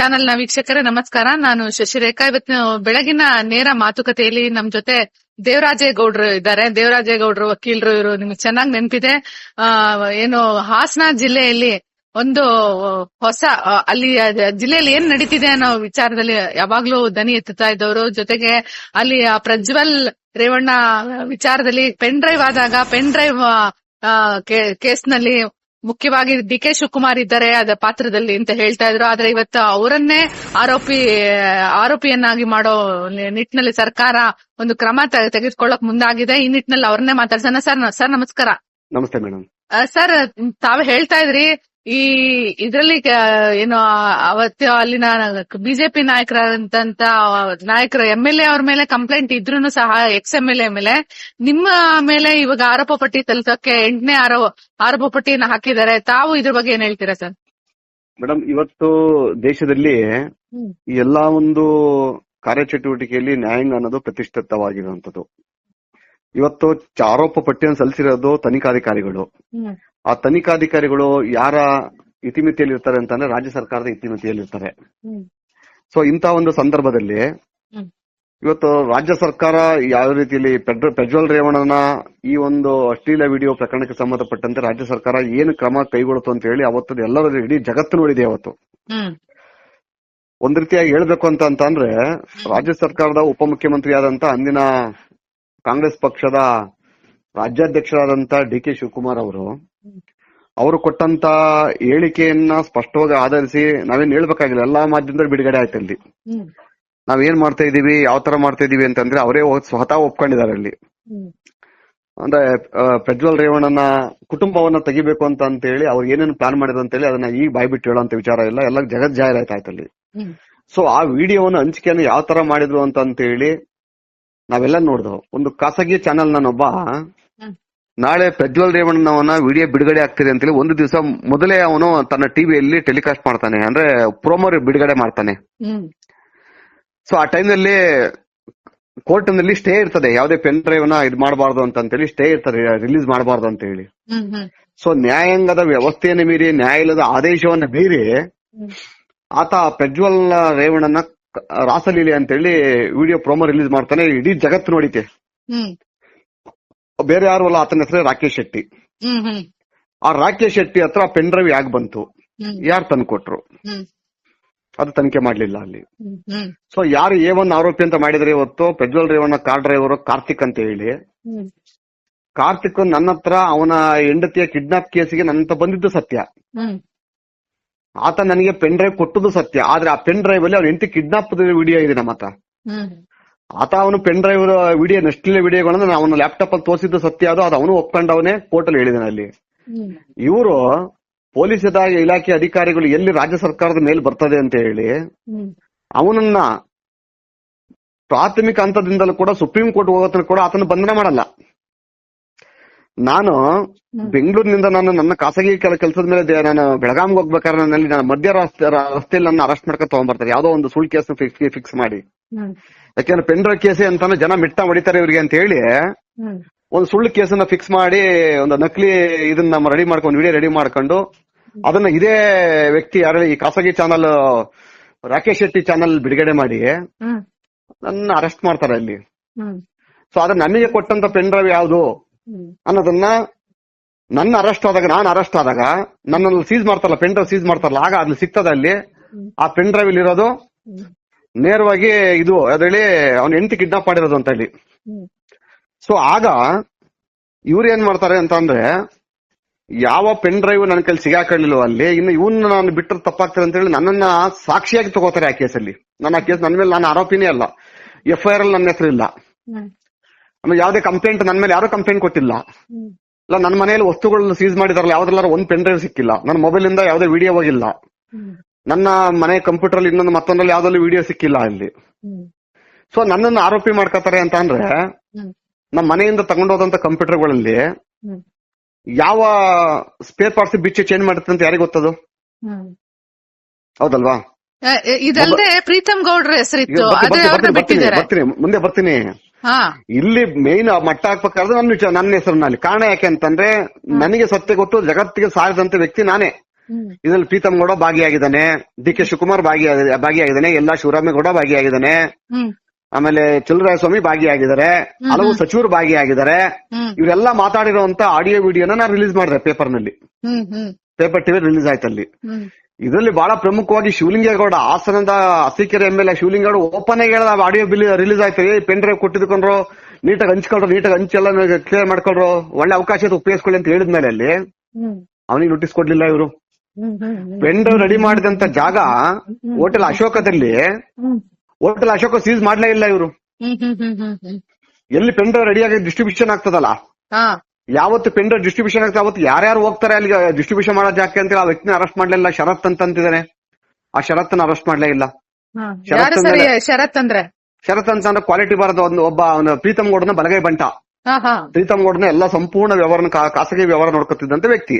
Channel ನ ವೀಕ್ಷಕರೇ ನಮಸ್ಕಾರ. ನಾನು ಶಶಿರೇಖಾ. ಇವತ್ತು ಬೆಳಗಿನ ನೇರ ಮಾತುಕತೆಯಲ್ಲಿ ನಮ್ ಜೊತೆ ದೇವರಾಜೇಗೌಡರು ಇದ್ದಾರೆ. ದೇವರಾಜೇಗೌಡರು ವಕೀಲರು. ಇವರು ನಿಮ್ಗೆ ಚೆನ್ನಾಗಿ ನೆನಪಿದೆ. ಏನು ಹಾಸನ ಜಿಲ್ಲೆಯಲ್ಲಿ ಒಂದು ಹೊಸ ಅಲ್ಲಿ ಜಿಲ್ಲೆಯಲ್ಲಿ ಏನ್ ನಡೀತಿದೆ ಅನ್ನೋ ವಿಚಾರದಲ್ಲಿ ಯಾವಾಗ್ಲೂ ದನಿ ಎತ್ತುತ್ತಾ ಇದ್ದವರು. ಜೊತೆಗೆ ಅಲ್ಲಿ ಪ್ರಜ್ವಲ್ ರೇವಣ್ಣ ವಿಚಾರದಲ್ಲಿ ಪೆನ್ ಡ್ರೈವ್ ಆದಾಗ ಪೆನ್ ಡ್ರೈವ್ ಕೇಸ್ನಲ್ಲಿ ಮುಖ್ಯವಾಗಿ ಡಿ ಕೆ ಶಿವಕುಮಾರ್ ಇದ್ದಾರೆ ಅದ ಪಾತ್ರದಲ್ಲಿ ಅಂತ ಹೇಳ್ತಾ ಇದ್ರು. ಆದ್ರೆ ಇವತ್ತು ಅವರನ್ನೇ ಆರೋಪಿಯನ್ನಾಗಿ ಮಾಡೋ ನಿಟ್ಟಿನಲ್ಲಿ ಸರ್ಕಾರ ಒಂದು ಕ್ರಮ ತೆಗೆದುಕೊಳ್ಳಕ್ ಮುಂದಾಗಿದೆ. ಈ ನಿಟ್ಟಿನಲ್ಲಿ ಅವ್ರನ್ನೇ ಮಾತಾಡ್ಸೋಣ. ಸರ್ ನಮಸ್ಕಾರ. ನಮಸ್ತೆ ಮೇಡಮ್. ಸರ್, ತಾವು ಹೇಳ್ತಾ ಇದ್ರಿ ಈ ಇದ್ರಲ್ಲಿ ಏನು ಅವತ್ತು ಅಲ್ಲಿನ ಬಿಜೆಪಿ ನಾಯಕರು MLA ಅವ್ರ ಮೇಲೆ ಕಂಪ್ಲೇಂಟ್ ಇದ್ರೂನು ಸಹ XMLA ಮೇಲೆ ನಿಮ್ಮ ಮೇಲೆ ಇವಾಗ ಆರೋಪ ಪಟ್ಟಿ ತಲುಪಕ್ಕೆ 8ನೇ ಆರೋಪ ಪಟ್ಟಿಯನ್ನು ಹಾಕಿದ್ದಾರೆ. ತಾವು ಇದ್ರ ಬಗ್ಗೆ ಏನ್ ಹೇಳ್ತೀರಾ ಸರ್? ಮೇಡಮ್, ಇವತ್ತು ದೇಶದಲ್ಲಿ ಎಲ್ಲಾ ಒಂದು ಕಾರ್ಯಚಟುವಟಿಕೆಯಲ್ಲಿ ನ್ಯಾಯಾಂಗ ಅನ್ನೋದು ಪ್ರತಿಷ್ಠಿತವಾಗಿರುವಂತದ್ದು. ಇವತ್ತು ಆರೋಪ ಪಟ್ಟಿಯನ್ನು ಸಲ್ಲಿಸಿರೋದು ತನಿಖಾಧಿಕಾರಿಗಳು. ಆ ತನಿಖಾಧಿಕಾರಿಗಳು ಯಾರ ಇತಿಮಿತಿಯಲ್ಲಿ ಇರ್ತಾರೆ ಅಂತಂದ್ರೆ ರಾಜ್ಯ ಸರ್ಕಾರದ ಇತಿಮಿತಿಯಲ್ಲಿ ಇರ್ತಾರೆ. ಸೊ ಇಂತ ಒಂದು ಸಂದರ್ಭದಲ್ಲಿ ಇವತ್ತು ರಾಜ್ಯ ಸರ್ಕಾರ ಯಾವ ರೀತಿಯಲ್ಲಿ ಪ್ರಜ್ವಲ್ ರೇವಣ್ಣನ ಈ ಒಂದು ಅಶ್ಲೀಲ ವಿಡಿಯೋ ಪ್ರಕರಣಕ್ಕೆ ಸಂಬಂಧಪಟ್ಟಂತೆ ರಾಜ್ಯ ಸರ್ಕಾರ ಏನು ಕ್ರಮ ಕೈಗೊಳ್ಳುತ್ತು ಅಂತ ಹೇಳಿ ಅವತ್ತು ಎಲ್ಲರೂ ಇಡೀ ಜಗತ್ತು ನೋಡಿದೆ. ಅವತ್ತು ಒಂದ್ ರೀತಿಯಾಗಿ ಹೇಳ್ಬೇಕು ಅಂತಂದ್ರೆ ರಾಜ್ಯ ಸರ್ಕಾರದ ಉಪಮುಖ್ಯಮಂತ್ರಿ ಆದಂತ ಅಂದಿನ ಕಾಂಗ್ರೆಸ್ ಪಕ್ಷದ ರಾಜ್ಯಾಧ್ಯಕ್ಷರಾದಂತ ಡಿ ಕೆ ಶಿವಕುಮಾರ್ ಅವರು ಕೊಟ್ಟಂತ ಹೇಳಿಕೆಯನ್ನ ಸ್ಪಷ್ಟವಾಗಿ ಆಧರಿಸಿ ನಾವೇನ್ ಹೇಳ್ಬೇಕಾಗಿಲ್ಲ. ಎಲ್ಲಾ ಮಾಧ್ಯಮದಲ್ಲಿ ಬಿಡುಗಡೆ ಆಯ್ತು. ಅಲ್ಲಿ ನಾವೇನ್ ಮಾಡ್ತಾ ಇದೀವಿ, ಯಾವ ತರ ಮಾಡ್ತಾ ಇದೀವಿ ಅಂತಂದ್ರೆ ಅವರೇ ಸ್ವತಃ ಒಪ್ಕೊಂಡಿದ್ದಾರೆ. ಅಲ್ಲಿ ಅಂದ್ರೆ ಪ್ರಜ್ವಲ್ ರೇವಣ್ಣನ ಕುಟುಂಬವನ್ನ ತೆಗಿಬೇಕು ಅಂತ ಹೇಳಿ ಅವ್ರು ಏನೇನು ಪ್ಲಾನ್ ಮಾಡಿದ್ರು ಅಂತ ಹೇಳಿ ಅದನ್ನ ಈಗ ಬಾಯ್ಬಿಟ್ಟು ಹೇಳೋಂತ ವಿಚಾರ ಇಲ್ಲ, ಎಲ್ಲ ಜಗತ್ ಜಾಹೀರಾಯ್ತು ಅಲ್ಲಿ. ಸೊ ಆ ವಿಡಿಯೋವನ್ನು ಹಂಚಿಕೆಯನ್ನು ಯಾವ ತರ ಮಾಡಿದ್ರು ಅಂತ ಹೇಳಿ ನಾವೆಲ್ಲ ನೋಡಿದ್ವು. ಒಂದು ಖಾಸಗಿ ಚಾನೆಲ್ ನನ್ನೊಬ್ಬ ನಾಳೆ ಪ್ರಜ್ವಲ್ ರೇವಣ್ಣನವನ್ನ ವಿಡಿಯೋ ಬಿಡುಗಡೆ ಆಗ್ತಿದೆ ಅಂತೇಳಿ ಒಂದು ದಿವಸ ಮೊದಲೇ ಅವನು ತನ್ನ ಟಿವಿಯಲ್ಲಿ ಟೆಲಿಕಾಸ್ಟ್ ಮಾಡ್ತಾನೆ, ಅಂದ್ರೆ ಪ್ರೋಮೋ ಬಿಡುಗಡೆ ಮಾಡ್ತಾನೆ. ಸೊ ಆ ಟೈಮ್ನಲ್ಲಿ ಕೋರ್ಟ್ ನಲ್ಲಿ ಸ್ಟೇ ಇರ್ತದೆ, ಯಾವುದೇ ಪೆನ್ ಡ್ರೈವ್ ನ ಇದು ಮಾಡಬಾರ್ದು ಅಂತೇಳಿ ಸ್ಟೇ ಇರ್ತದೆ, ರಿಲೀಸ್ ಮಾಡಬಾರ್ದು ಅಂತ ಹೇಳಿ. ಸೊ ನ್ಯಾಯಾಂಗದ ವ್ಯವಸ್ಥೆಯನ್ನು ಮೀರಿ, ನ್ಯಾಯಾಲಯದ ಆದೇಶವನ್ನ ಮೀರಿ ಆತ ಪ್ರಜ್ವಲ್ ರೇವಣ್ಣನ ರಾಸಲೀಲೆ ಅಂತೇಳಿ ವಿಡಿಯೋ ಪ್ರೋಮೋ ರಿಲೀಸ್ ಮಾಡ್ತಾನೆ. ಇಡೀ ಜಗತ್ತು ನೋಡಿತೆ. ಬೇರೆ ಯಾರು ಅಲ್ಲ, ಆತನ ಹೆಸರೇ ರಾಕೇಶ್ ಶೆಟ್ಟಿ. ಆ ರಾಕೇಶ್ ಶೆಟ್ಟಿ ಹತ್ರ ಪೆನ್ ಡ್ರೈವ್ ಯಾಕೆ ಬಂತು, ಯಾರು ತಂದು ಕೊಟ್ರು, ಅದು ತನಿಖೆ ಮಾಡ್ಲಿಲ್ಲ ಅಲ್ಲಿ. ಸೊ ಯಾರು A1 ಆರೋಪಿ ಅಂತ ಮಾಡಿದ್ರೆ ಇವತ್ತು ಪ್ರಜ್ವಲ್ ರೇವಣ್ಣ ಕಾರ್ ಡ್ರೈವರ್ ಕಾರ್ತಿಕ್ ಅಂತ ಹೇಳಿ, ಕಾರ್ತಿಕ್ ನನ್ನ ಹತ್ರ ಅವನ ಹೆಂಡತಿಯ ಕಿಡ್ನಾಪ್ ಕೇಸಿಗೆ ನನ್ನ ಹತ್ರ ಬಂದಿದ್ದು ಸತ್ಯ. ಆತ ನನಗೆ ಪೆನ್ ಡ್ರೈವ್ ಕೊಟ್ಟದ್ದು ಸತ್ಯ. ಆದ್ರೆ ಆ ಪೆನ್ ಡ್ರೈವ್ ಅಲ್ಲಿ ಅವ್ರ ಹೆಂಡತಿ ಕಿಡ್ನಾಪ್ ವಿಡಿಯೋ ಇದೆ ನಮ್ಮ ಹತ್ರ. ಆತ ಅವನು ಪೆನ್ ಡ್ರೈವ್ ವಿಡಿಯೋ ಅಶ್ಲೀಲ ವಿಡಿಯೋಗಳನ್ನ ಅವನ ಲ್ಯಾಪ್ಟಾಪ್ ಅಲ್ಲಿ ತೋರಿಸಿದ್ದು ಸತ್ಯ. ಅದು ಅವನು ಒಪ್ಕೊಂಡವನೇ ಕೋರ್ಟ್ ಅಲ್ಲಿ ಹೇಳಿದಾನೆ ಅಲ್ಲಿ. ಇವರು ಪೊಲೀಸ್ ಇಲಾಖೆ ಅಧಿಕಾರಿಗಳು ಎಲ್ಲಿ ರಾಜ್ಯ ಸರ್ಕಾರದ ಮೇಲೆ ಬರ್ತದೆ ಅಂತ ಹೇಳಿ ಅವನನ್ನ ಪ್ರಾಥಮಿಕ ಹಂತದಿಂದಲೂ ಕೂಡ ಸುಪ್ರೀಂ ಕೋರ್ಟ್ ಹೋಗೋತನ ಕೂಡ ಆತನ ಬಂಧನ ಮಾಡಲ್ಲ. ನಾನು ಬೆಂಗಳೂರಿನಿಂದ ನನ್ನ ಖಾಸಗಿ ಕೆಲಸದ ಮೇಲೆ ನಾನು ಬೆಳಗಾಂಗೆ ಹೋಗ್ಬೇಕಾದ್ರೆ ನನ್ನಲ್ಲಿ ನಾನು ಮಧ್ಯ ರಸ್ತೆಯಲ್ಲಿ ನನ್ನ ಅರೆಸ್ಟ್ ಮಾಡ್ಕೊಂಡು ತಗೊಂಡ್ಬರ್ತಾರೆ, ಯಾವ್ದೋ ಒಂದು ಸುಳ್ಳು ಕೇಸ್ ಫಿಕ್ಸ್ ಮಾಡಿ. ಯಾಕೆಂದ್ರೆ ಪೆನ್ ಡ್ರೈವ್ ಕೇಸೆ ಅಂತಾನೆ ಜನ ಮಿಟ್ಟ ಹೊಡಿತಾರೆ ಇವ್ರಿಗೆ ಅಂತ ಹೇಳಿ ಒಂದು ಸುಳ್ಳು ಕೇಸನ್ನ ಫಿಕ್ಸ್ ಮಾಡಿ ಒಂದು ನಕಲಿ ಇದನ್ನ ರೆಡಿ ಮಾಡ್ಕೊಂಡು ವಿಡಿಯೋ ರೆಡಿ ಮಾಡ್ಕೊಂಡು ಅದನ್ನ ಇದೇ ವ್ಯಕ್ತಿ ಯಾರು ಈ ಖಾಸಗಿ ಚಾನಲ್ ರಾಕೇಶ್ ಶೆಟ್ಟಿ ಚಾನಲ್ ಬಿಡುಗಡೆ ಮಾಡಿ ನನ್ನ ಅರೆಸ್ಟ್ ಮಾಡ್ತಾರೆ ಅಲ್ಲಿ. ಸೊ ಅದ್ರ ನನಗೆ ಕೊಟ್ಟಂತ ಪೆನ್ ಡ್ರೈವ್ ಯಾವ್ದು ಅನ್ನೋದನ್ನ ನನ್ನ ನಾನು ಅರೆಸ್ಟ್ ಆದಾಗ ನನ್ನಲ್ಲಿ ಸೀಸ್ ಮಾಡ್ತಾರಲ್ಲ, ಪೆನ್ ಡ್ರೈವ್ ಸೀಸ್ ಮಾಡ್ತಾರಲ್ಲ, ಆಗ ಅಲ್ಲಿ ಸಿಗ್ತದೆ ಅಲ್ಲಿ ಆ ಪೆನ್ ಡ್ರೈವ್ ಇಲ್ಲಿ ಇರೋದು ನೇರವಾಗಿ ಇದು ಅದ್ರಲ್ಲಿ ಅವ್ನ ಹೆಂಡತಿ ಕಿಡ್ನಾಪ್ ಮಾಡಿರೋದು ಅಂತ ಹೇಳಿ. ಸೊ ಆಗ ಇವ್ರು ಏನ್ ಮಾಡ್ತಾರೆ ಅಂತ ಅಂದ್ರೆ ಯಾವ ಪೆನ್ ಡ್ರೈವ್ ನನ್ನ ಕೈಲಿ ಸಿಗಾಕೊಳ್ಳಿಲ್ವ ಅಲ್ಲಿ, ಇನ್ನು ಇವನ್ನ ನಾನು ಬಿಟ್ಟರೆ ತಪ್ಪಾಗ್ತಾರೆ ಅಂತ ಹೇಳಿ ನನ್ನನ್ನ ಸಾಕ್ಷಿಯಾಗಿ ತಗೋತಾರೆ ಆ ಕೇಸಲ್ಲಿ. ನನ್ನ ಕೇಸ್ ನನ್ನ ಮೇಲೆ ನಾನು ಆರೋಪಿನೇ ಅಲ್ಲ, FIR ಅಲ್ಲಿ ನನ್ನ ಹೆಸರು ಇಲ್ಲ, ಆಮೇಲೆ ಯಾವ್ದೇ ಕಂಪ್ಲೇಂಟ್ ನನ್ನ ಮೇಲೆ ಯಾರು ಕಂಪ್ಲೇಂಟ್ ಕೊಟ್ಟಿಲ್ಲ. ಇಲ್ಲ ನನ್ನ ಮನೆಯಲ್ಲಿ ವಸ್ತುಗಳನ್ನ ಸೀಸ್ ಮಾಡಿದಾರಲ್ಲ ಯಾವ್ದ್ರಲ್ಲಾರ ಒಂದ್ ಪೆನ್ ಡ್ರೈವ್ ಸಿಕ್ಕಿಲ್ಲ, ನನ್ನ ಮೊಬೈಲ್ ಇಂದ ಯಾವ್ದೇ ವಿಡಿಯೋ ಹೋಗಿಲ್ಲ, ನನ್ನ ಮನೆ ಕಂಪ್ಯೂಟರ್ ಅಲ್ಲಿ ಇನ್ನೊಂದು ಮತ್ತೊಂದ್ರಲ್ಲಿ ಯಾವ್ದ್ರಲ್ಲಿ ವಿಡಿಯೋ ಸಿಕ್ಕಿಲ್ಲ ಇಲ್ಲಿ. ಸೊ ನನ್ನನ್ನು ಆರೋಪಿ ಮಾಡ್ಕೋತಾರೆ ಅಂತ ಅಂದ್ರೆ ನಮ್ಮ ಮನೆಯಿಂದ ತಗೊಂಡೋದಂತ ಕಂಪ್ಯೂಟರ್ಗಳಲ್ಲಿ ಯಾವ ಸ್ಪೇರ್ ಪಾರ್ಟ್ಸ್ ಬಿಚ್ಚಿ ಚೇಂಜ್ ಮಾಡುತ್ತೆ ಅಂತ ಯಾರಿಗೆ ಗೊತ್ತದು, ಹೌದಲ್ವಾ? ಇದಲ್ಲದೆ ಪ್ರೀತಮ್ ಗೌಡ್ರ ಹೆಸರಿತ್ತು, ಮುಂದೆ ಬರ್ತೀನಿ. ಇಲ್ಲಿ ಮೇನ್ ಮಟ್ಟ ಹಾಕ್ಬೇಕಾದ್ರೆ ನನ್ನ ಹೆಸರಿನಲ್ಲಿ ಕಾರಣ ಯಾಕೆ ಅಂತಂದ್ರೆ ನನಗೆ ಸತ್ಯ ಗೊತ್ತು, ಜಗತ್ತಿಗೆ ಸಾರಿದಂತ ವ್ಯಕ್ತಿ ನಾನೇ. ಇದ್ರಲ್ಲಿ ಪ್ರೀತಮ್ ಗೌಡ ಭಾಗಿಯಾಗಿದ್ದಾನೆ, ಡಿ ಕೆ ಶಿವಕುಮಾರ್ ಭಾಗಿಯಾಗಿದ್ದಾನೆ, ಎಲ್ಲಾ ಶಿವರಾಮೇಗೌಡ ಭಾಗಿಯಾಗಿದ್ದಾನೆ, ಆಮೇಲೆ ಚಲುವರಾಯಸ್ವಾಮಿ ಭಾಗಿಯಾಗಿದ್ದಾರೆ, ಹಲವು ಸಚಿವರು ಭಾಗಿಯಾಗಿದ್ದಾರೆ. ಇವರೆಲ್ಲ ಮಾತಾಡಿರುವಂತ ಆಡಿಯೋ ವಿಡಿಯೋನ ನಾನು ರಿಲೀಸ್ ಮಾಡಿದೆ ಪೇಪರ್ ಟಿವಿ ರಿಲೀಸ್ ಆಯ್ತಲ್ಲಿ. ಇದರಲ್ಲಿ ಬಹಳ ಪ್ರಮುಖವಾಗಿ ಶಿವಲಿಂಗೇಗೌಡ ಹಾಸನದ ಅರಸೀಕೆರೆ MLA ಶಿವಲಿಂಗೇಗೌಡ ಓಪನ್ ಆಗಿ ಹೇಳದ ಆಡಿಯೋ ರಿಲೀಸ್ ಆಯ್ತು. ಪೆನ್ ಡ್ರೈವ್ ಕೊಟ್ಟಿದ್ಕೊಂಡ್ರು, ನೀಟಾಗಿ ಹಂಚ್ಕೊಳ್ರು, ನೀಟಾಗಿ ಹಂಚೆಲ್ಲ ಕ್ಲಿಯರ್ ಮಾಡ್ಕೊಳ್ರು, ಒಳ್ಳೆ ಅವಕಾಶ ಉಪಯೋಗಿಸ್ಕೊಳ್ಳಿ ಅಂತ ಹೇಳಿದ್ಮೇಲೆ ಅಲ್ಲಿ ಅವನಿಗೆ ನೋಟಿಸ್ ಕೊಡ್ಲಿಲ್ಲ ಇವರು. ಪೆನ್ ಡ್ರೈವ್ ರೆಡಿ ಮಾಡಿದಂತ ಜಾಗ ಹೋಟೆಲ್ ಅಶೋಕದಲ್ಲಿ, ಹೋಟೆಲ್ ಅಶೋಕ ಸೀಸ್ ಮಾಡ್ಲೇ ಇಲ್ಲ ಇವರು. ಎಲ್ಲಿ ಪೆನ್ ಡ್ರೈವ್ ರೆಡಿಯಾಗಿ ಡಿಸ್ಟ್ರಿಬ್ಯೂಷನ್ ಆಗ್ತದಲ್ಲ, ಯಾವತ್ತು ಪೆನ್ ಡ್ರೈವ್ ಡಿಸ್ಟ್ರಿಬ್ಯೂಷನ್ ಆಗ್ತದೆ ಅವತ್ತು ಯಾರ್ಯಾರು ಹೋಗ್ತಾರೆ ಅಲ್ಲಿ ಡಿಸ್ಟ್ರಿಬ್ಯೂಷನ್ ಮಾಡೋ ಜಾಕೆ ಅಂತ ಆ ವ್ಯಕ್ತಿನ ಅರೆಸ್ಟ್ ಮಾಡ್ಲಿಲ್ಲ. ಶರತ್ ಅಂತಿದ್ದಾನೆ, ಆ ಶರತ್ನ ಅರೆಸ್ಟ್ ಮಾಡ್ಲೇ ಇಲ್ಲ. ಶರತ್ ಅಂತಂದ್ರೆ ಕ್ವಾಲಿಟಿ ಬರೋದು ಒಬ್ಬ ಪ್ರೀತಮ್ ಗೌಡನ ಬಲಗೈ ಬಂಟ. ಪ್ರೀತಮ್ ಗೌಡನ ಎಲ್ಲ ಸಂಪೂರ್ಣ ವ್ಯವಹಾರ ಖಾಸಗಿ ವ್ಯವಹಾರ ನೋಡ್ಕೊತಿದ್ದಂತ ವ್ಯಕ್ತಿ.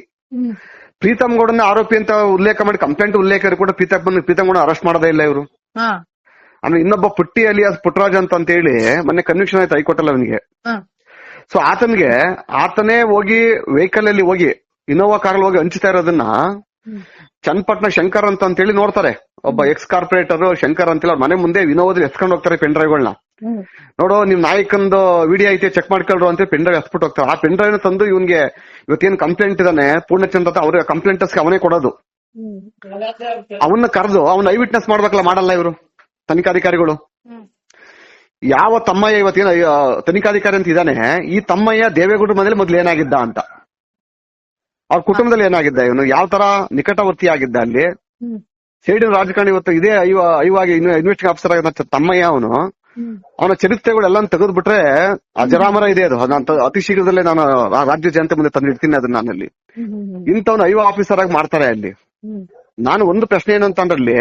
ಪ್ರೀತಮ್ ಗೌಡನ ಆರೋಪಿ ಅಂತ ಉಲ್ಲೇಖ ಮಾಡಿ ಕಂಪ್ಲೇಂಟ್ ಉಲ್ಲೇಖ ಕೂಡ ಪ್ರೀತಮ್ ಗೌಡ ಅರೆಸ್ಟ್ ಮಾಡೋದೇ ಇಲ್ಲ ಇವರು. ಆಮೇಲೆ ಇನ್ನೊಬ್ಬ ಪುಟ್ಟಿ ಅಲಿಯಾಸ್ ಪುಟ್ಟರಾಜ್ ಅಂತ ಹೇಳಿ ಮೊನ್ನೆ ಕನ್ವಿಕ್ಷನ್ ಆಯ್ತು ಹೈಕೋರ್ಟ್ ಅಲ್ಲಿ ಅವನಿಗೆ. ಸೊ ಆತನೇ ಹೋಗಿ ವೆಹಿಕಲ್ ಅಲ್ಲಿ ಹೋಗಿ ಇನೋವಾ ಕಾರ್ ಹೋಗಿ ಹಂಚ್ತಾ ಇರೋದನ್ನ ಚನ್ನಪಟ್ಟಣ ಶಂಕರ್ ಅಂತ ಹೇಳಿ ನೋಡ್ತಾರೆ. ಒಬ್ಬ ಎಕ್ಸ್ ಕಾರ್ಪೊರೇಟರ್ ಶಂಕರ್ ಅಂತೇಳಿ ಅವ್ರ ಮನೆ ಮುಂದೆ ವಿನೋದಲ್ಲಿ ಎತ್ಕೊಂಡು ಹೋಗ್ತಾರೆ ಪೆನ್ ಡ್ರೈವ್ಗಳನ್ನ. ನೋಡು ನಿಮ್ ನಾಯಕಂದು ವಿಡಿಯೋ ಐತೆ ಚೆಕ್ ಮಾಡ್ಕೊಳ್ರು ಅಂತ ಪೆನ್ ಡ್ರೈವ್ ಎತ್ಬಿಟ್ಟು ಹೋಗ್ತಾರೆ. ಆ ಪೆನ್ ಡ್ರೈವ್ ತಂದು ಇವನ್ಗೆ ಇವತ್ತೇನು ಕಂಪ್ಲೇಂಟ್ ಇದಾನೆ ಪೂರ್ಣಚಂದ್ರ ಅಂತ ಅವ್ರ ಕಂಪ್ಲೇಂಟರ್ಸ್ಗೆ ಅವನೇ ಕೊಡೋದು. ಅವನ್ನ ಕರೆದು ಅವ್ನ ಐ ವಿಟ್ನೆಸ್ ಮಾಡ್ಬೇಕಲ್ಲ, ಮಾಡಲ್ಲ ಇವರು ತನಿಖಾಧಿಕಾರಿಗಳು. ಯಾವ ತಮ್ಮಯ್ಯ ಇವತ್ತೇನು ತನಿಖಾಧಿಕಾರಿ ಅಂತ ಇದ್ದಾನೆ, ಈ ತಮ್ಮಯ್ಯ ದೇವೇಗೌಡರ ಮನೇಲಿ ಮೊದ್ಲು ಏನಾಗಿದ್ದ ಅಂತ, ಅವ್ರ ಕುಟುಂಬದಲ್ಲಿ ಏನಾಗಿದ್ದ, ಇವನು ಯಾವ ತರ ನಿಕಟವರ್ತಿ ಆಗಿದ್ದ ಅಲ್ಲಿ, ಸೈಡಿನ ರಾಜಕಾರಣಿ ಇವತ್ತು ಇದೇ ಐವಾಗಿ ಇನ್ವೆಸ್ಟಿಂಗ್ ಆಫೀಸರ್ ಆಗಿದ್ದ ತಮ್ಮಯ್ಯ ಅವನ ಚರಿತ್ರೆಗಳೆಲ್ಲ ತೆಗೆದು ಬಿಟ್ರೆ ಅಜರಾಮರ ಇದೆ ಅದು. ಅತಿ ಶೀಘ್ರದಲ್ಲೇ ನಾನು ರಾಜ್ಯ ಜನತೆ ಮುಂದೆ ತಂದಿಡ್ತೀನಿ ಅದನ್ನ ನಾನಲ್ಲಿ. ಇಂಥವ್ನು ಐವ ಆಫೀಸರ್ ಆಗಿ ಮಾಡ್ತಾರೆ ಅಲ್ಲಿ. ನಾನು ಒಂದು ಪ್ರಶ್ನೆ ಏನಂತಂದ್ರಲ್ಲಿ,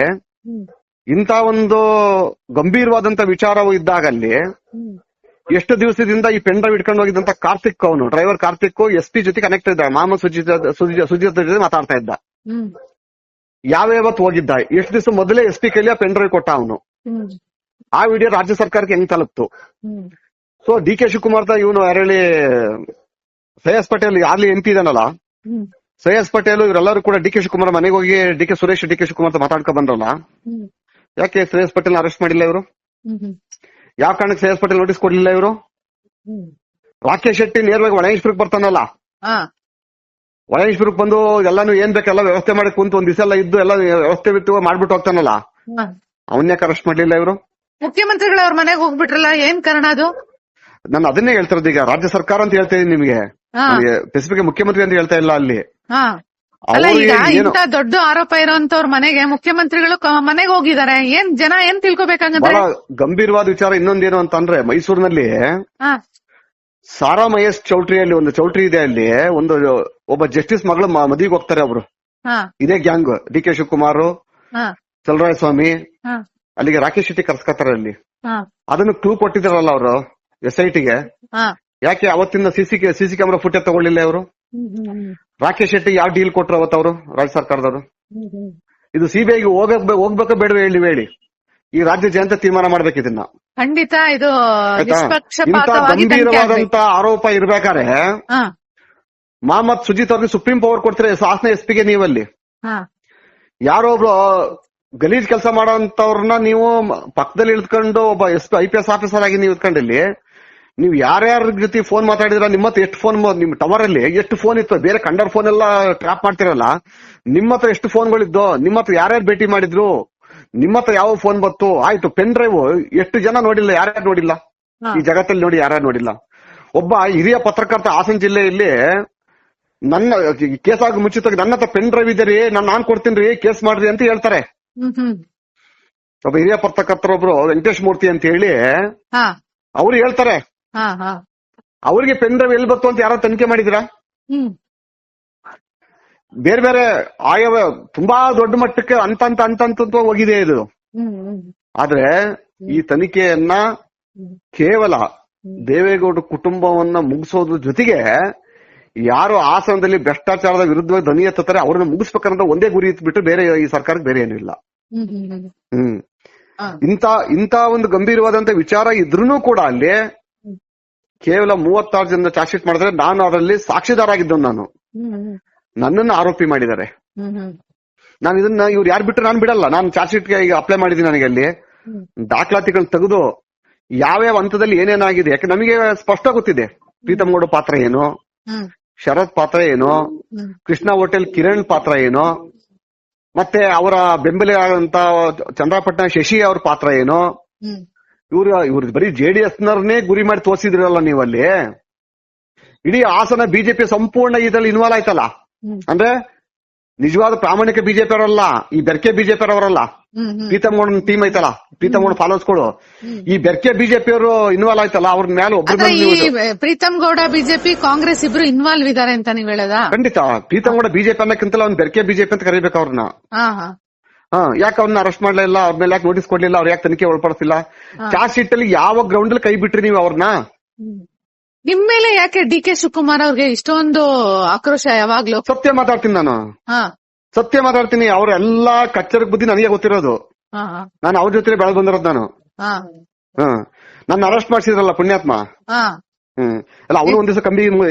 ಇಂತ ಒಂದು ಗಂಭೀರವಾದಂತ ವಿಚಾರವು ಇದ್ದಾಗ ಅಲ್ಲಿ ಎಷ್ಟು ದಿವಸದಿಂದ ಈ ಪೆನ್ ಡ್ರೈವ್ ಇಟ್ಕೊಂಡು ಹೋಗಿದ್ದಂತ ಕಾರ್ತಿಕ್, ಅವನು ಡ್ರೈವರ್ ಕಾರ್ತಿಕ್ SP ಜೊತೆ ಕನೆಕ್ಟ್ ಇದ್ದ, ಮಾಮ ಸುಜಿತ್ ಜೊತೆ ಮಾತಾಡ್ತಾ ಇದ್ದ. ಯಾವ್ಯಾವತ್ತು ಹೋಗಿದ್ದ, ಎಷ್ಟು ದಿವಸ ಮೊದಲೇ SP ಕೈಲಿ ಆ ಪೆನ್ ಡ್ರೈವ್ ಕೊಟ್ಟ ಅವನು. ಆ ವಿಡಿಯೋ ರಾಜ್ಯ ಸರ್ಕಾರಕ್ಕೆ ಹೆಂಗ್ ತಲುಪ್ತು. ಸೊ ಡಿ ಕೆ ಶಿವಕುಮಾರ್ ಇವನು ಯಾರೇಳಿ ಶ್ರೇಯಸ್ ಪಟೇಲ್ ಯಾರ್ಲಿ MP ಇದಾನಲ್ಲ, ಶ್ರೇಯಸ್ ಪಟೇಲ್ ಇವರೆಲ್ಲರೂ ಕೂಡ ಡಿ ಕೆ ಶಿವಕುಮಾರ್ ಮನೆಗೆ ಹೋಗಿ ಡಿ ಕೆ ಸುರೇಶ್ ಡಿ ಕೆ ಶಿವಕುಮಾರ್ ಮಾತಾಡ್ಕೊಂಡ್ ಬಂದ್ರಲ್ಲ, ಯಾಕೆ ಶ್ರೇಯಸ್ ಪಟೇಲ್ ಅರೆಸ್ಟ್ ಮಾಡಿಲ್ಲ ಇವರು? ಯಾವ ಕಾರಣಕ್ಕೆ ಶ್ರೇಯಸ್ ಪಟೇಲ್ ನೋಟಿಸ್ ಕೊಡ್ಲಿಲ್ಲ ಇವರು? ರಾಕೇಶ್ ಶೆಟ್ಟಿ ನೇರವಾಗಿ ಒಳೇಶ್ವರಕ್ಕೆ ಬರ್ತಾನಲ್ಲ, ಒಳೇಶ್ವರಕ್ಕೆ ಬಂದು ಎಲ್ಲಾನು ಏನ್ ಬೇಕೆಲ್ಲ ವ್ಯವಸ್ಥೆ ಮಾಡಿ ಕುಂತು ಒಂದ್ ದಿವಸ ಎಲ್ಲ ಇದ್ದು ಎಲ್ಲ ವ್ಯವಸ್ಥೆ ಬಿತ್ತು ಮಾಡ್ಬಿಟ್ಟು ಹೋಗ್ತಾನಲ್ಲ, ಅವನ್ಯಾಕೆ ಅರೆಸ್ಟ್ ಮಾಡ್ಲಿಲ್ಲ ಇವರು? ಮುಖ್ಯಮಂತ್ರಿಗಳು ಅವ್ರ ಮನೆಗೆ ಹೋಗ್ಬಿಟ್ರಲ್ಲ, ಏನ್ ಕಾರಣ ಅದು? ನಾನು ಅದನ್ನೇ ಹೇಳ್ತಿರೋದು. ಈಗ ರಾಜ್ಯ ಸರ್ಕಾರ ಅಂತ ಹೇಳ್ತಾ ಇದೀನಿ ನಿಮಗೆ, ಸ್ಪೆಸಿಫಿಕ್ ಮುಖ್ಯಮಂತ್ರಿ ಅಂತ ಹೇಳ್ತಾ ಇಲ್ಲ ಅಲ್ಲಿ. ಅಲ್ಲ, ಈಗ ಇಂತ ದೊಡ್ಡ ಆರೋಪ ಇರೋಂತವ್ರ ಮನೆಗೆ ಮುಖ್ಯಮಂತ್ರಿಗಳು ಮನೆಗೆ ಹೋಗಿದ್ದಾರೆ, ಏನ್ ಜನ ಏನ್ ತಿಳ್ಕೊಬೇಕಾಗಂತ? ಬಹಳ ಗಂಭೀರವಾದ ವಿಚಾರ ಇನ್ನೊಂದೇನು ಅಂತಂದ್ರೆ, ಮೈಸೂರಿನಲ್ಲಿ ಸಾರಾ ಮಹೇಶ್ ಚೌಟ್ರಿಯಲ್ಲಿ ಒಂದು ಚೌಟ್ರಿ ಇದೆ, ಅಲ್ಲಿ ಒಬ್ಬ ಜಸ್ಟಿಸ್ ಮಗಳು ಮದುವೆಗೆ ಹೋಗ್ತಾರೆ ಅವರು. ಇದೇ ಗ್ಯಾಂಗ್ ಡಿ ಕೆ ಶಿವಕುಮಾರ್, ಚಲರಾಯಸ್ವಾಮಿ, ಅಲ್ಲಿಗೆ ರಾಕೇಶ್ ಶೆಟ್ಟಿ ಕರ್ಸ್ಕೊತಾರೆ ಅಲ್ಲಿ. ಅದನ್ನು ಕ್ಲೂ ಕೊಟ್ಟಿದಾರಲ್ಲ ಅವರು SITಗೆ. ಯಾಕೆ ಅವತ್ತಿನ ಸಿಸಿ ಕ್ಯಾಮೆರಾ ಫುಟೇಜ್ ತಗೊಳ್ಳಿಲ್ಲ ಅವರು? ರಾಕೇಶ್ ಶೆಟ್ಟಿ ಯಾವ ಡೀಲ್ ಕೊಟ್ರು ಅವತ್ತು ಅವರು ರಾಜ್ಯ ಸರ್ಕಾರದವರು? ಇದು CBIಗೆ ಹೋಗ್ಬೇಕ ಬೇಡವೇ ಹೇಳಿ, ಈ ರಾಜ್ಯ ಜನತೆ ತೀರ್ಮಾನ ಮಾಡ್ಬೇಕು ಇದನ್ನ. ಖಂಡಿತ ಇದು ಇಂತ ಗಂಭೀರವಾದಂತ ಆರೋಪ ಇರ್ಬೇಕಾದ್ರೆ ಮೊಹಮ್ಮದ್ ಸುಜಿತ್ ಅವ್ರಿಗೆ ಸುಪ್ರೀಂ ಪವರ್ ಕೊಡ್ತೀರಾ ಹಾಸನ SPಗೆ? ನೀವಲ್ಲಿ ಯಾರೋ ಒಬ್ರು ಗಲೀಜ್ ಕೆಲಸ ಮಾಡೋಂತವ್ರನ್ನ ನೀವು ಪಕ್ಕದಲ್ಲಿ ಇಳ್ಕೊಂಡು ಒಬ್ಬ IPS ಆಫೀಸರ್ ಆಗಿ ನೀವು ಇಟ್ಕೊಂಡಿಲ್ಲಿ ನೀವು ಯಾರ್ಯಾರ ಜೊತೆ ಫೋನ್ ಮಾತಾಡಿದ್ರ, ನಿಮ್ಮ ಹತ್ರ ಎಷ್ಟು ಫೋನ್, ನಿಮ್ ಟವರ್ ಅಲ್ಲಿ ಎಷ್ಟು ಫೋನ್ ಇತ್ತು, ಬೇರೆ ಕಂಡರ್ ಫೋನ್ ಎಲ್ಲ ಟ್ರಾಪ್ ಮಾಡ್ತಿರಲ್ಲ, ನಿಮ್ಮ ಹತ್ರ ಎಷ್ಟು ಫೋನ್ಗಳಿದ್ದು, ನಿಮ್ಮ ಹತ್ರ ಯಾರ್ಯಾರು ಭೇಟಿ ಮಾಡಿದ್ರು, ನಿಮ್ಮ ಹತ್ರ ಯಾವ ಫೋನ್ ಬತ್ತು, ಆಯ್ತು ಪೆನ್ ಡ್ರೈವ್ ಎಷ್ಟು ಜನ ನೋಡಿಲ್ಲ, ಯಾರ್ಯಾರು ನೋಡಿಲ್ಲ ಈ ಜಗತ್ತಲ್ಲಿ, ನೋಡಿ ಯಾರ್ಯಾರು ನೋಡಿಲ್ಲ. ಒಬ್ಬ ಹಿರಿಯ ಪತ್ರಕರ್ತ ಹಾಸನ ಜಿಲ್ಲೆಯಲ್ಲಿ ನನ್ನ ಕೇಸ್ ಆಗಿ ಮುಂಚಿತವಾಗಿ ನನ್ನ ಹತ್ರ ಪೆನ್ ಡ್ರೈವ್ ಇದೆ ರೀ, ನಾನ್ ಕೊಡ್ತೀನಿ ಕೇಸ್ ಮಾಡ್ರಿ ಅಂತ ಹೇಳ್ತಾರೆ. ಒಬ್ಬ ಹಿರಿಯ ಪತ್ರಕರ್ತರೊಬ್ರು ವೆಂಕಟೇಶ್ ಮೂರ್ತಿ ಅಂತ ಹೇಳಿ ಅವ್ರು ಹೇಳ್ತಾರೆ. ಅವ್ರಿಗೆ ಪೆನ್ ಡ್ರೈವ್ ಎಲ್ಲಿ ಬತ್ತು ಅಂತ ಯಾರೋ ತನಿಖೆ ಮಾಡಿದಿರಾ? ಬೇರೆ ಬೇರೆ ಆಯವ ತುಂಬಾ ದೊಡ್ಡ ಮಟ್ಟಕ್ಕೆ ಅಂತ ಹೋಗಿದೆ ಇದು. ಆದ್ರೆ ಈ ತನಿಖೆಯನ್ನ ಕೇವಲ ದೇವೇಗೌಡ ಕುಟುಂಬವನ್ನ ಮುಗಿಸೋದ್ರ ಜೊತೆಗೆ ಯಾರು ಹಾಸನದಲ್ಲಿ ಭ್ರಷ್ಟಾಚಾರದ ವಿರುದ್ಧವಾಗಿ ಧ್ವನಿ ಎತ್ತಾರೆ ಅವ್ರನ್ನ ಮುಗಿಸ್ಬೇಕಂತ ಒಂದೇ ಗುರಿ ಇಟ್ಬಿಟ್ಟು ಬೇರೆ ಈ ಸರ್ಕಾರಕ್ಕೆ ಬೇರೆ ಏನೂ ಇಲ್ಲ. ಇಂತ ಒಂದು ಗಂಭೀರವಾದಂತ ವಿಚಾರ ಇದ್ರೂ ಕೂಡ ಅಲ್ಲಿ ಕೇವಲ 36 ಜನ ಚಾರ್ಜ್ ಶೀಟ್ ಮಾಡಿದ್ರೆ, ನಾನು ಅದರಲ್ಲಿ ಸಾಕ್ಷಿದಾರ ಆಗಿದ್ದು, ನನ್ನನ್ನು ಆರೋಪಿ ಮಾಡಿದ್ದಾರೆ. ನಾನು ಇದನ್ನ ಇವ್ರು ಯಾರು ಬಿಟ್ಟರು ನಾನು ಬಿಡಲ್ಲ. ನಾನು ಚಾರ್ಜ್ ಶೀಟ್ಗೆ ಈಗ ಅಪ್ಲೈ ಮಾಡಿದೀನಿ. ನನಗೆ ಅಲ್ಲಿ ದಾಖಲಾತಿಗಳು ತೆಗೆದು ಯಾವ್ಯಾವ ಹಂತದಲ್ಲಿ ಏನೇನಾಗಿದೆ, ಯಾಕೆ ನಮಗೆ ಸ್ಪಷ್ಟ ಗೊತ್ತಿದೆ. ಪ್ರೀತಮ್ ಗೌಡ ಪಾತ್ರ ಏನು, ಶರತ್ ಪಾತ್ರ ಏನು, ಕೃಷ್ಣ ಹೋಟೆಲ್ ಕಿರಣ್ ಪಾತ್ರ ಏನು, ಮತ್ತೆ ಅವರ ಬೆಂಬಲಿತ ಚಂದ್ರಪಟ್ಟಣ ಶಶಿ ಅವ್ರ ಪಾತ್ರ ಏನು. ಇವ್ರು ಬರೀ JDS ನವ್ರನ್ನೇ ಗುರಿ ಮಾಡಿ ತೋರಿಸಿದ್ರಲ್ಲ ನೀವಲ್ಲಿ. ಇಡೀ ಹಾಸನ ಬಿಜೆಪಿ ಸಂಪೂರ್ಣ ಇದ್ರಲ್ಲಿ ಇನ್ವಾಲ್ವ್ ಆಯ್ತಲ್ಲ. ಅಂದ್ರೆ ನಿಜವಾದ ಪ್ರಾಮಾಣಿಕ ಬಿಜೆಪಿ ಅವರಲ್ಲ, ಈ ಬೆರ್ಕೆ ಬಿಜೆಪಿ ಅವರಲ್ಲ. ಪ್ರೀತಮ್ ಗೌಡ ಟೀಮ್ ಐತಲ್ಲ, ಪ್ರೀತಮ್ ಗೌಡ ಫಾಲೋವರ್ಸ್ಗಳು, ಈ ಬೆರ್ಕೆ ಬಿಜೆಪಿ ಅವರು ಇನ್ವಾಲ್ವ್ ಆಯ್ತಲ್ಲ. ಅವ್ರ ಮೇಲೆ ಒಬ್ಬರು ಪ್ರೀತಮ್ ಗೌಡ ಬಿಜೆಪಿ ಕಾಂಗ್ರೆಸ್ ಇಬ್ರು ಇನ್ವಾಲ್ವ್ ಇದಾರೆ ಅಂತ ನೀವ್ ಹೇಳದ? ಖಂಡಿತ. ಪ್ರೀತಮ್ ಗೌಡ ಬಿಜೆಪಿ ಅನ್ನಕ್ಕಿಂತಲ್ಲ ಅವ್ನು ಬೆರ್ಕೆ ಬಿಜೆಪಿ ಅಂತ ಕರಿಬೇಕು ಅವ್ರನ್ನ. ಯಾಕೆ ಅವ್ರನ್ನ ಅರೆಸ್ಟ್ ಮಾಡ್ಲಿಲ್ಲ, ಅವ್ರ ಮೇಲೆ ಯಾಕೆ ನೋಟಿಸ್ ಕೊಡ್ಲಿಲ್ಲ, ಅವ್ರ ಯಾಕೆ ತನಿಖೆ ಒಳಪಡಿಸಿಲ್ಲ? ಚಾರ್ಜ್ ಶೀಟ್ ಅಲ್ಲಿ ಯಾವ ಗ್ರೌಂಡ್ ಅಲ್ಲಿ ಕೈ ಬಿಟ್ರಿ ನೀವು ಅವ್ರನ್ನ? ನಿಮ್ ಮೇಲೆ ಯಾಕೆ DK ಶಿವಕುಮಾರ್ ಅವ್ರಿಗೆ ಇಷ್ಟೊಂದು ಆಕ್ರೋಶ ಯಾವಾಗ್ಲೂ? ಸತ್ಯ ಮಾತಾಡ್ತೀನಿ ನಾನು, ಸತ್ಯ ಮಾತಾಡ್ತೀನಿ. ಅವ್ರ ಎಲ್ಲಾ ಕಚ್ಚರ ಬುದ್ಧಿ ನನಗೆ ಗೊತ್ತಿರೋದು. ನಾನು ಅವ್ರ ಜೊತೆ ಬೆಳೆದು ಬಂದಿರೋದು ನಾನು. ನನ್ನ ಅರೆಸ್ಟ್ ಮಾಡ್ಸಿದ್ರಲ್ಲ ಪುಣ್ಯಾತ್ಮ. ಅಲ್ಲ, ಅವನು ಒಂದ್ ದಿವಸ ಕಂಬಿ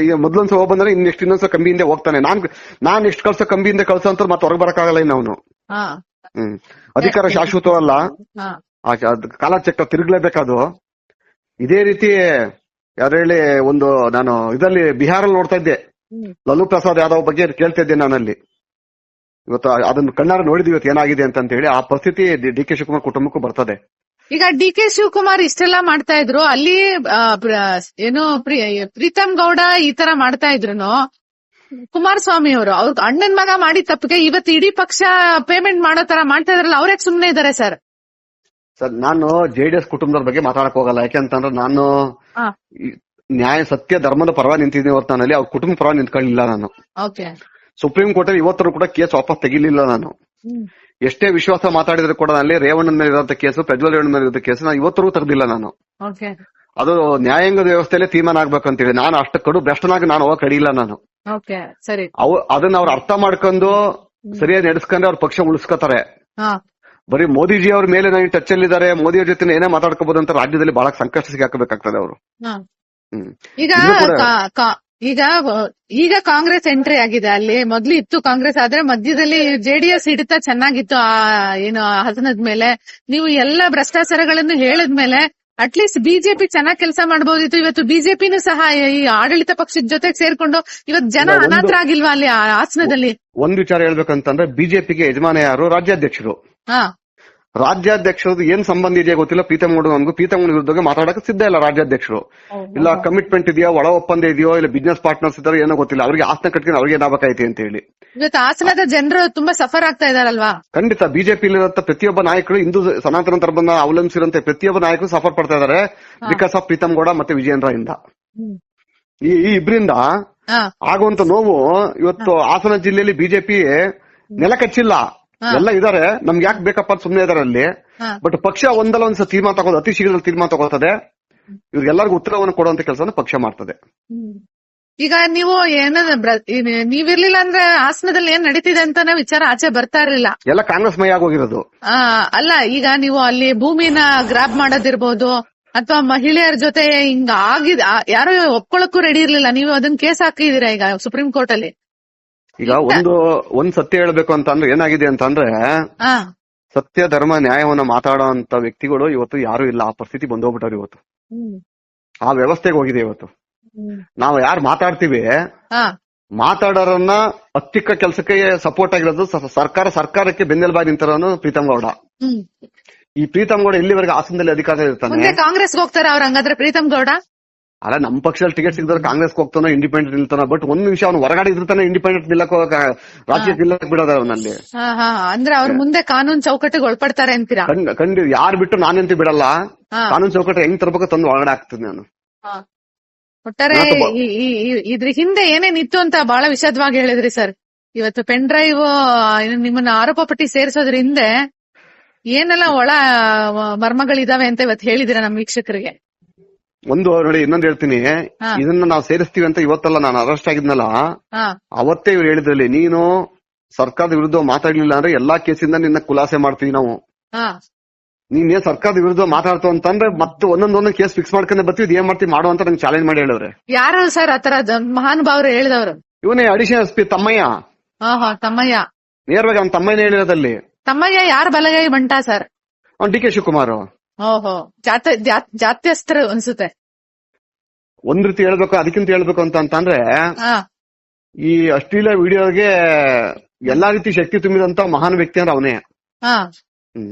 ಮೊದ್ಲೊಂದ್ಸ ಹೋಗ್ ಬಂದ್ರೆ ಇನ್ನೊಂದ್ಸ ಕಂಬಿಯಿಂದ ಹೋಗ್ತಾನೆ. ನಾನ್ ಎಷ್ಟು ಕಳ್ಸೋ ಕಂಬಿಯಿಂದ ಕಳ್ಸೋ ಅಂತ ಮತ್ತೆ ಹೊರಗೆ ಬರಕ್ಕಾಗಲ್ಲ ಇನ್ನು ಅವನು. ಅಧಿಕಾರ ಶಾಶ್ವತವಲ್ಲ, ಕಾಲಚಕ್ರ ತಿರುಗ್ಲೇಬೇಕದು. ಇದೇ ರೀತಿ ಯಾರು ಹೇಳಿ, ನಾನು ಇದರಲ್ಲಿ ಬಿಹಾರಲ್ಲಿ ನೋಡ್ತಾ ಇದ್ದೆ, ಲಲ್ಲೂ ಪ್ರಸಾದ್ ಯಾದವ್ ಬಗ್ಗೆ ಕೇಳ್ತಾ ಇದ್ದೆ ನಾನಲ್ಲಿ. ಇವತ್ತು ಅದನ್ನ ಕಣ್ಣಾರ ನೋಡಿದ್ವಿ ಇವತ್ತು ಏನಾಗಿದೆ ಅಂತ ಹೇಳಿ. ಆ ಪರಿಸ್ಥಿತಿ DK ಶಿವಕುಮಾರ್ ಕುಟುಂಬಕ್ಕೂ ಬರ್ತದೆ. ಈಗ DK ಶಿವಕುಮಾರ್ ಇಷ್ಟೆಲ್ಲಾ ಮಾಡ್ತಾ ಇದ್ರು, ಅಲ್ಲಿ ಏನು ಪ್ರೀತಮ್ ಗೌಡ ಈ ತರ ಮಾಡ್ತಾ ಇದ್ರು, ಕುಮಾರಸ್ವಾಮಿ ಅವರು ಅವ್ರ ಅಣ್ಣನ್ ಮಗ ಮಾಡಿದ ತಪ್ಪಿಗೆ ಇವತ್ತು ಇಡೀ ಪಕ್ಷ ಪೇಮೆಂಟ್ ಮಾಡೋ ತರ ಮಾಡ್ತಾ ಇದ್ರಲ್ಲ, ಅವ್ರೇ ಸುಮ್ನೆ ಇದಾರೆ ಸರ್? ನಾನು JDS ಕುಟುಂಬದವ್ರ ಬಗ್ಗೆ ಮಾತಾಡಕ್ ಹೋಗಲ್ಲ. ಯಾಕೆಂತಂದ್ರೆ ನಾನು ನ್ಯಾಯ ಸತ್ಯ ಧರ್ಮದ ಪರವಾಗಿ ನಿಂತಿದ್ದೀನಿ ಹೊರತಾನಲ್ಲಿ ಅವ್ರ ಕುಟುಂಬ ಪರವಾಗಿ ನಿಂತ್ಕೊಳ್ಳಿಲ್ಲ ನಾನು. ಸುಪ್ರೀಂ ಕೋರ್ಟ್ ಅಲ್ಲಿ ಇವತ್ತರೂ ಕೂಡ ಕೇಸ್ ವಾಪಸ್ ತೆಗಿಲಿಲ್ಲ ನಾನು. ಎಷ್ಟೇ ವಿಶ್ವಾಸ ಮಾತಾಡಿದ್ರು ಕೂಡ ಅಲ್ಲಿ ರೇವಣ್ಣನ ಮೇಲೆ ಇರೋ ಕೇಸು, ಪ್ರಜ್ವಲ್ ರೇವಣ್ಣ ಮೇಲೆ ಇರೋ ಕೇಸು ನಾನು ಇವತ್ತರೂ ತೆಗೆದಿಲ್ಲ ನಾನು. ಅದು ನ್ಯಾಯಾಂಗದ ವ್ಯವಸ್ಥೆಯಲ್ಲೇ ತೀರ್ಮಾನ ಆಗ್ಬೇಕಂತೇಳಿ ನಾನು ಅಷ್ಟು ಕಡು ಭ್ರಷ್ಟನಾಗಿ ನಾನು ಹೋಗಕ್ ಕಡಿಯಿಲ್ಲ ನಾನು. ಅದನ್ನ ಅವ್ರು ಅರ್ಥ ಮಾಡ್ಕೊಂಡು ಸರಿಯಾಗಿ ನಡೆಸ್ಕೊಂಡ್ರೆ ಅವ್ರ ಪಕ್ಷ ಉಳಿಸ್ಕೊತಾರೆ. ಬರೀ ಮೋದಿಜಿ ಅವ್ರ ಮೇಲೆ ನಾವು ಟಚ್ ಅಲ್ಲಿದ್ದಾರೆ, ಮೋದಿ ಅವ್ರ ಜೊತೆ ಏನೇ ಮಾತಾಡ್ಕೋಬಹುದು ಅಂತ ರಾಜ್ಯದಲ್ಲಿ ಬಹಳ ಸಂಕಷ್ಟ ಸಿಗಾಕಬೇಕಾಗ್ತದೆ ಅವರು. ಈಗ ಕಾಂಗ್ರೆಸ್ ಎಂಟ್ರಿ ಆಗಿದೆ ಅಲ್ಲಿ. ಮೊದ್ಲು ಇತ್ತು ಕಾಂಗ್ರೆಸ್, ಆದ್ರೆ ಮಧ್ಯದಲ್ಲಿ JDS ಹಿಡಿತ ಚೆನ್ನಾಗಿತ್ತು. ಏನು ಹಾಸನದ ಮೇಲೆ ನೀವು ಎಲ್ಲ ಭ್ರಷ್ಟಾಚಾರಗಳನ್ನು ಹೇಳಿದ್ಮೇಲೆ ಅಟ್ಲೀಸ್ಟ್ ಬಿಜೆಪಿ ಚೆನ್ನಾಗಿ ಕೆಲಸ ಮಾಡಬಹುದಿತ್ತು. ಇವತ್ತು ಬಿಜೆಪಿನೂ ಸಹ ಈ ಆಡಳಿತ ಪಕ್ಷದ ಜೊತೆಗೆ ಸೇರ್ಕೊಂಡು ಇವತ್ತು ಜನ ಅನಾಥರಾಗಿಲ್ವಾ ಅಲ್ಲಿ ಹಾಸನದಲ್ಲಿ? ಒಂದ್ ವಿಚಾರ ಹೇಳ್ಬೇಕಂತಂದ್ರೆ, ಬಿಜೆಪಿಗೆ ಯಜಮಾನ ಯಾರು? ರಾಜ್ಯಾಧ್ಯಕ್ಷರು. ರಾಜ್ಯಾಧ್ಯಕ್ಷರದು ಏನ್ ಸಂಬಂಧ ಇದೆಯಾ ಗೊತ್ತಿಲ್ಲ. ಪ್ರೀತಮ್ ಗೌಡ ವಿರುದ್ಧ ಮಾತಾಡಕ್ಕೆ ಸಿದ್ಧ ಇಲ್ಲ ರಾಜ್ಯಾಧ್ಯಕ್ಷರು. ಇಲ್ಲ ಕಮಿಟ್ಮೆಂಟ್ ಇದೆಯೋ, ಒಳ ಒಪ್ಪಂದ ಇದೆಯೋ, ಇಲ್ಲ ಬಿಸ್ನೆಸ್ ಪಾರ್ಟ್ನರ್ಸ್ ಇದಾರೋ ಏನೋ ಗೊತ್ತಿಲ್ಲ. ಅವ್ರಿಗೆ ಆಸನ ಕಟ್ಕೊಂಡು ಅವ್ರಿಗೆ ಏನಾಗಬೇಕೈತಿ ಅಂತ ಹೇಳಿ ಇವತ್ತು ಹಾಸನದ ಜನರು ತುಂಬಾ ಸಫರ್ ಆಗ್ತಾ ಇದಾರಲ್ವಾ? ಖಂಡಿತ. ಬಿಜೆಪಿ ಪ್ರತಿಯೊಬ್ಬ ನಾಯಕರು, ಹಿಂದೂ ಸನಾತನ ಧರ್ಮನ ಅವಲಂಬಿಸಿರುವಂತೆ ಪ್ರತಿಯೊಬ್ಬ ನಾಯಕರು ಸಫರ್ ಪಡ್ತಾ ಇದಾರೆ ಬಿಕಾಸ್ ಆಫ್ ಪ್ರೀತಮ್ ಗೌಡ ಮತ್ತೆ ವಿಜಯೇಂದ್ರ ಇಂದ. ಈ ಇಬ್ರಿಂದ ಆಗುವಂತ ನೋವು ಇವತ್ತು ಹಾಸನ ಜಿಲ್ಲೆಯಲ್ಲಿ ಬಿಜೆಪಿ ನೆಲ ಕಚ್ಚಿಲ್ಲ. ಎಲ್ಲ ಇದಾರೆ, ನಮ್ಗೆ ಯಾಕೆ ಬೇಕಪ್ಪ ಅಂತ ಸುಮ್ನೆ ಇದಾರೆ ಅಲ್ಲಿ. ಬಟ್ ಪಕ್ಷ ಒಂದಲ್ಲ ಒಂದ್ಸ ತೀರ್ಮಾನ ತಗೋದು, ಅತಿ ಶೀಘ್ರದಲ್ಲಿ ತೀರ್ಮಾನ ತಗೋತದೆ. ಇವ್ರಿಗೆಲ್ಲರಿಗೂ ಉತ್ತರವನ್ನು ಕೊಡುವಂತ ಕೆಲಸವನ್ನು ಪಕ್ಷ ಮಾಡ್ತದೆ. ಈಗ ನೀವು ನೀವಿರ್ಲಿಲ್ಲ ಅಂದ್ರೆ ಹಾಸನದಲ್ಲಿ ಏನ್ ನಡೀತಿದೆ ಅಂತ ವಿಚಾರ ಆಚೆ ಬರ್ತಾ ಇರ್ಲಿಲ್ಲ. ಎಲ್ಲ ಕಾಂಗ್ರೆಸ್ ಮೈ ಆಗೋಗಿರೋದು. ಅಲ್ಲ, ಈಗ ನೀವು ಅಲ್ಲಿ ಭೂಮಿನ ಗ್ರಾಬ್ ಮಾಡೋದಿರ್ಬೋದು, ಅಥವಾ ಮಹಿಳೆಯರ ಜೊತೆ ಹಿಂಗ ಆಗಿದೆ, ಯಾರು ಒಪ್ಕೊಳಕ್ಕೂ ರೆಡಿ ಇರ್ಲಿಲ್ಲ. ನೀವು ಅದನ್ನ ಕೇಸ್ ಹಾಕಿದೀರಾ ಈಗ ಸುಪ್ರೀಂ ಕೋರ್ಟ್ ಅಲ್ಲಿ. ಈಗ ಒಂದ್ ಸತ್ಯ ಹೇಳ್ಬೇಕು ಅಂತ ಅಂದ್ರೆ ಏನಾಗಿದೆ ಅಂತ ಅಂದ್ರೆ, ಸತ್ಯ ಧರ್ಮ ನ್ಯಾಯವನ್ನ ಮಾತಾಡೋಂತ ವ್ಯಕ್ತಿಗಳು ಇವತ್ತು ಯಾರು ಇಲ್ಲ. ಆ ಪರಿಸ್ಥಿತಿ ಬಂದೋಗ್ಬಿಟ್ಟವ್ರು ಇವತ್ತು. ಆ ವ್ಯವಸ್ಥೆಗೆ ಹೋಗಿದೆ ಇವತ್ತು. ನಾವು ಯಾರು ಮಾತಾಡ್ತೀವಿ, ಮಾತಾಡೋರನ್ನ ಅತ್ತಿಕ್ಕ ಕೆಲಸಕ್ಕೆ ಸಪೋರ್ಟ್ ಆಗಿರೋದು ಸರ್ಕಾರಕ್ಕೆ ಬೆನ್ನೆಲುಬಾಗಿ ನಿಂತಿರೋನು ಪ್ರೀತಮ್ ಗೌಡ. ಈ ಪ್ರೀತಮ್ ಗೌಡ ಇಲ್ಲಿವರೆಗೆ ಹಾಸನದಲ್ಲಿ ಅಧಿಕಾರ ಇರ್ತಾನೆ. ಕಾಂಗ್ರೆಸ್ ಹೋಗ್ತಾರ ಅವ್ರ ಹಂಗಾದ್ರೆ ಪ್ರೀತಮ್ ಗೌಡ? ಅಲ್ಲ, ನಮ್ಮ ಪಕ್ಷದಲ್ಲಿ ಟಿಕೆಟ್ ಸಿಗದ್ರೆ ಕಾಂಗ್ರೆಸ್ ಹೋಗ್ತಾನೋ, ಇಂಡಿಪೆಂಡೆಂಟ್ ನಿಲ್ತಾನ. ಬಟ್ ಒಂದ್ ನಿಮಿಷ ಅವ್ನು ಹೊರಗಡೆ ಇರ್ತಾನೆ, ಇಂಡಿಪೆಂಡೆಂಟ್ ನಿಲ್ಲಕ್ ರಾಜ್ಯಕ್ಕೆ ನಿಲ್ಲಕ್ ಬಿಡೋದ ಅವನಲ್ಲಿ. ಅಂದ್ರೆ ಅವ್ರ ಮುಂದೆ ಕಾನೂನು ಚೌಕಟ್ಟಿಗೆ ಒಳಪಡ್ತಾರೆ ಅಂತೀರಾ? ಖಂಡಿತ. ಯಾರು ಬಿಟ್ಟು ನಾನಂತೂ ಬಿಡಲ್ಲ. ಕಾನೂನು ಚೌಕಟ್ಟು ಹೆಂಗ್ ತರಬೇಕು ತಂದು ಒಳಗಡೆ ಆಗ್ತದೆ ನಾನು. ಒಟ್ಟಾರೆ ಇದ್ರ ಹಿಂದೆ ಏನೇನಿತ್ತು ಅಂತ ಬಹಳ ವಿಷದವಾಗಿ ಹೇಳಿದ್ರಿ ಸರ್. ಇವತ್ತು ಪೆನ್ ಡ್ರೈವ್ ನಿಮ್ಮನ್ನ ಆರೋಪ ಪಟ್ಟಿ ಸೇರಿಸೋದ್ರ ಹಿಂದೆ ಏನೆಲ್ಲ ಒಳ ಮರ್ಮಗಳಿದಾವೆ ಅಂತ ಇವತ್ತು ಹೇಳಿದಿರ ನಮ್ಮ ವೀಕ್ಷಕರಿಗೆ. ಒಂದು ನೋಡಿ, ಇನ್ನೊಂದು ಹೇಳ್ತೀನಿ. ಇದನ್ನ ನಾವು ಸೇರಿಸ್ತೀವಿ ಅಂತ ಇವತ್ತಲ್ಲ, ನಾನು ಅರೆಸ್ಟ್ ಆಗಿದ್ನಲ್ಲ ಅವತ್ತೇ ಇವ್ರು ಹೇಳಿದ್ರಲ್ಲಿ, ನೀನು ಸರ್ಕಾರದ ವಿರುದ್ಧ ಮಾತಾಡ್ಲಿಲ್ಲ ಅಂದ್ರೆ ಎಲ್ಲಾ ಕೇಸಿಂದ ನಿನ್ನ ಖುಲಾಸೆ ಮಾಡ್ತೀವಿ ನಾವು. ನೀನ್ ಸರ್ಕಾರದ ವಿರುದ್ಧ ಮಾತಾಡ್ತು ಅಂತಂದ್ರೆ ಮತ್ತೆ ಒಂದೊಂದೊಂದು ಕೇಸ್ ಫಿಕ್ಸ್ ಮಾಡ್ಕೊಂಡೆ ಬರ್ತೀವಿ, ಏನ್ ಮಾಡ್ತೀವಿ ಮಾಡುವ ಅಂತ ನಂಗೆ ಚಾಲೆಂಜ್ ಮಾಡಿ ಹೇಳಿದ್ರೆ. ಯಾರು ಸರ್ ಆತರ ಮಹಾನುಭಾವರು ಹೇಳಿದವರು? ಇವನೇ ಅಡಿಷನಲ್ SP ತಮ್ಮಯ್ಯ. ತಮ್ಮಯ್ಯ ನೇರವಾಗಿ ಅವ್ನ ತಮ್ಮನೇ ಹೇಳಿರೋದಲ್ಲಿ. ತಮ್ಮಗೆ ಯಾರ ಬಲಗೈ ಬಂಟ ಸರ್? ಅವ್ನು ಡಿ ಕೆ ಶಿವಕುಮಾರ್. ಓಹೋ, ಜಾತ್ಯಸ್ತ್ರ ಅನ್ಸುತ್ತೆ. ಒಂದ್ ರೀತಿ ಹೇಳ್ಬೇಕು, ಅದಕ್ಕಿಂತ ಹೇಳ್ಬೇಕು ಅಂತಂದ್ರೆ ಈ ಅಶ್ಲೀಲ ವಿಡಿಯೋಗೆ ಎಲ್ಲಾ ರೀತಿ ಶಕ್ತಿ ತುಂಬಿದಂತ ಮಹಾನ್ ವ್ಯಕ್ತಿ ಅಂದ್ರೆ ಅವನೇ.